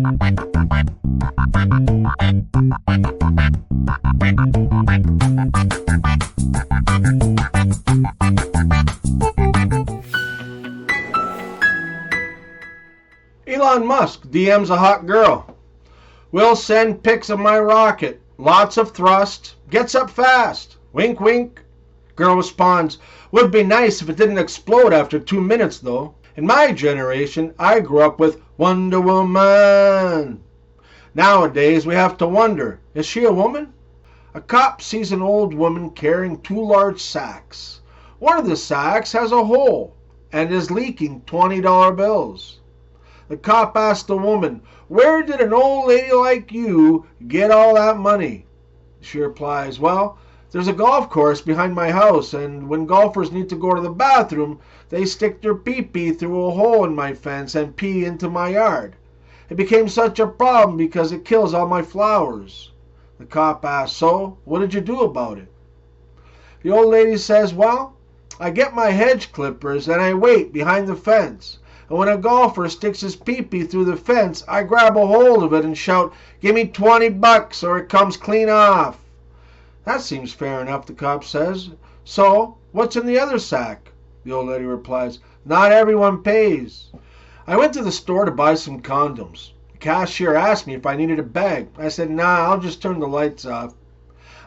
Elon Musk DMs a hot girl. Will send pics of my rocket. Lots of thrust. Gets up fast. Wink, wink. Girl responds, would be nice if it didn't explode after 2 minutes, though. In my generation, I grew up with Wonder Woman. Nowadays, we have to wonder, is she a woman? A cop sees an old woman carrying 2 large sacks. One of the sacks has a hole and is leaking $20 bills. The cop asks the woman, where did an old lady like you get all that money? She replies, well, there's a golf course behind my house, and when golfers need to go to the bathroom, they stick their pee-pee through a hole in my fence and pee into my yard. It became such a problem because it kills all my flowers. The cop asks, so, what did you do about it? The old lady says, well, I get my hedge clippers and I wait behind the fence. And when a golfer sticks his pee-pee through the fence, I grab a hold of it and shout, give me $20 or it comes clean off. That seems fair enough, the cop says. So, what's in the other sack? The old lady replies, not everyone pays. I went to the store to buy some condoms. The cashier asked me if I needed a bag. I said, nah, I'll just turn the lights off.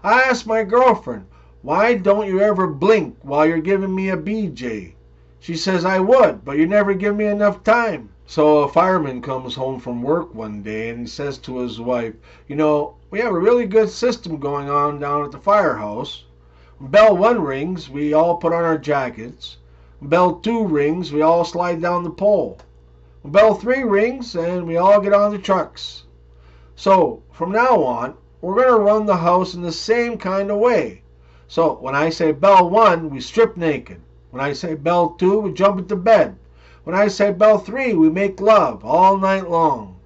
I asked my girlfriend, why don't you ever blink while you're giving me a BJ? She says, I would, but you never give me enough time. So a fireman comes home from work one day and he says to his wife, you know, we have a really good system going on down at the firehouse. When bell 1 rings, we all put on our jackets. When bell 2 rings, we all slide down the pole. When bell 3 rings, and we all get on the trucks. So from now on, we're going to run the house in the same kind of way. So when I say bell 1, we strip naked. When I say bell 2, we jump into bed. When I say bell 3, we make love all night long.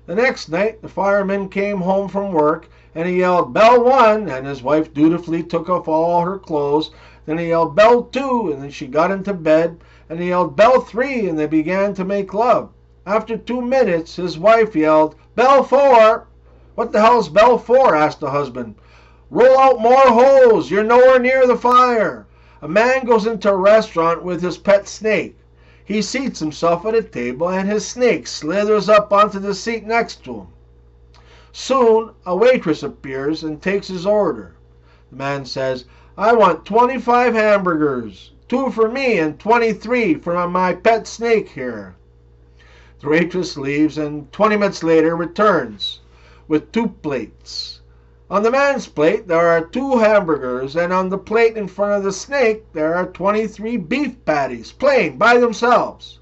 The next night, the fireman came home from work, and he yelled, bell 1, and his wife dutifully took off all her clothes. Then he yelled, bell 2, and then she got into bed, and he yelled, bell 3, and they began to make love. After 2 minutes, his wife yelled, bell 4. What the hell's bell 4? Asked the husband. Roll out more hose, you're nowhere near the fire. A man goes into a restaurant with his pet snake. He seats himself at a table and his snake slithers up onto the seat next to him. Soon a waitress appears and takes his order. The man says, I want 25 hamburgers, 2 for me and 23 for my pet snake here. The waitress leaves and 20 minutes later returns with 2 plates. On the man's plate there are 2 hamburgers, and on the plate in front of the snake there are 23 beef patties, plain, by themselves.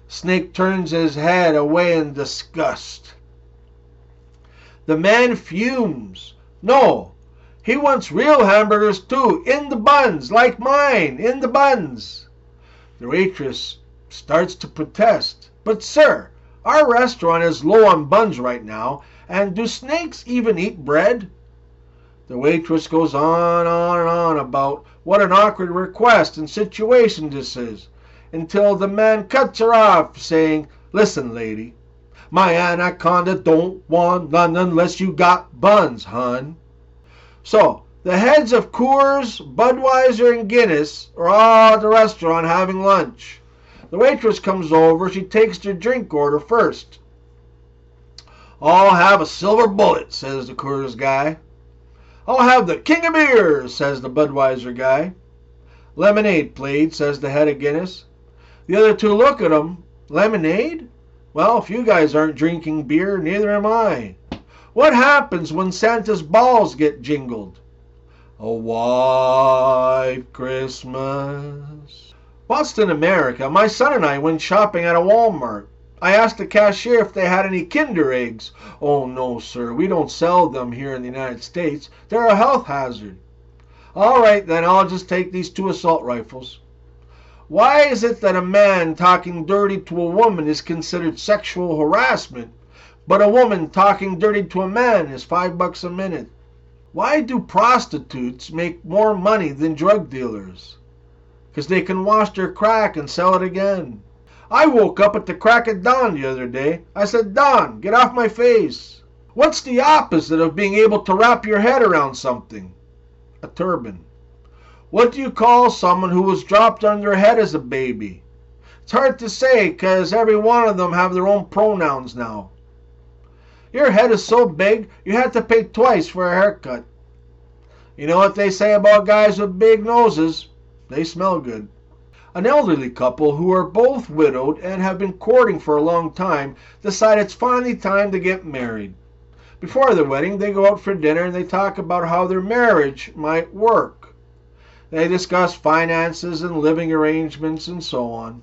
The snake turns his head away in disgust. The man fumes. No, he wants real hamburgers too, in the buns, like mine, in the buns. The waitress starts to protest. But sir, our restaurant is low on buns right now, and do snakes even eat bread? The waitress goes on and on about what an awkward request and situation this is, until the man cuts her off, saying, listen, lady, my anaconda don't want none unless you got buns, hun. So, the heads of Coors, Budweiser, and Guinness are all at the restaurant having lunch. The waitress comes over. She takes their drink order first. I'll have a silver bullet, says the Coors guy. I'll have the king of beers, says the Budweiser guy. Lemonade, please, says the head of Guinness. The other 2 look at him. Lemonade? Well, if you guys aren't drinking beer, neither am I. What happens when Santa's balls get jingled? A white Christmas. Whilst in America, my son and I went shopping at a Walmart. I asked the cashier if they had any Kinder eggs. Oh no, sir, we don't sell them here in the United States. They're a health hazard. All right, then I'll just take these 2 assault rifles. Why is it that a man talking dirty to a woman is considered sexual harassment, but a woman talking dirty to a man is $5 a minute? Why do prostitutes make more money than drug dealers? Because they can wash their crack and sell it again. I woke up at the crack of dawn the other day. I said, Dawn, get off my face. What's the opposite of being able to wrap your head around something? A turban. What do you call someone who was dropped on their head as a baby? It's hard to say, 'cause every one of them have their own pronouns now. Your head is so big, you had to pay twice for a haircut. You know what they say about guys with big noses? They smell good. An elderly couple who are both widowed and have been courting for a long time decide it's finally time to get married. Before the wedding, they go out for dinner and they talk about how their marriage might work. They discuss finances and living arrangements and so on.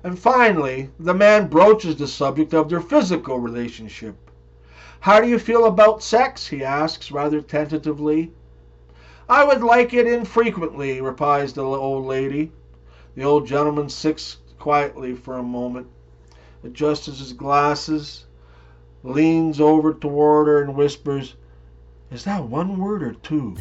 And finally, the man broaches the subject of their physical relationship. How do you feel about sex? He asks rather tentatively. I would like it infrequently, replies the old lady. The old gentleman sits quietly for a moment, adjusts his glasses, leans over toward her and whispers, Is that one word or two?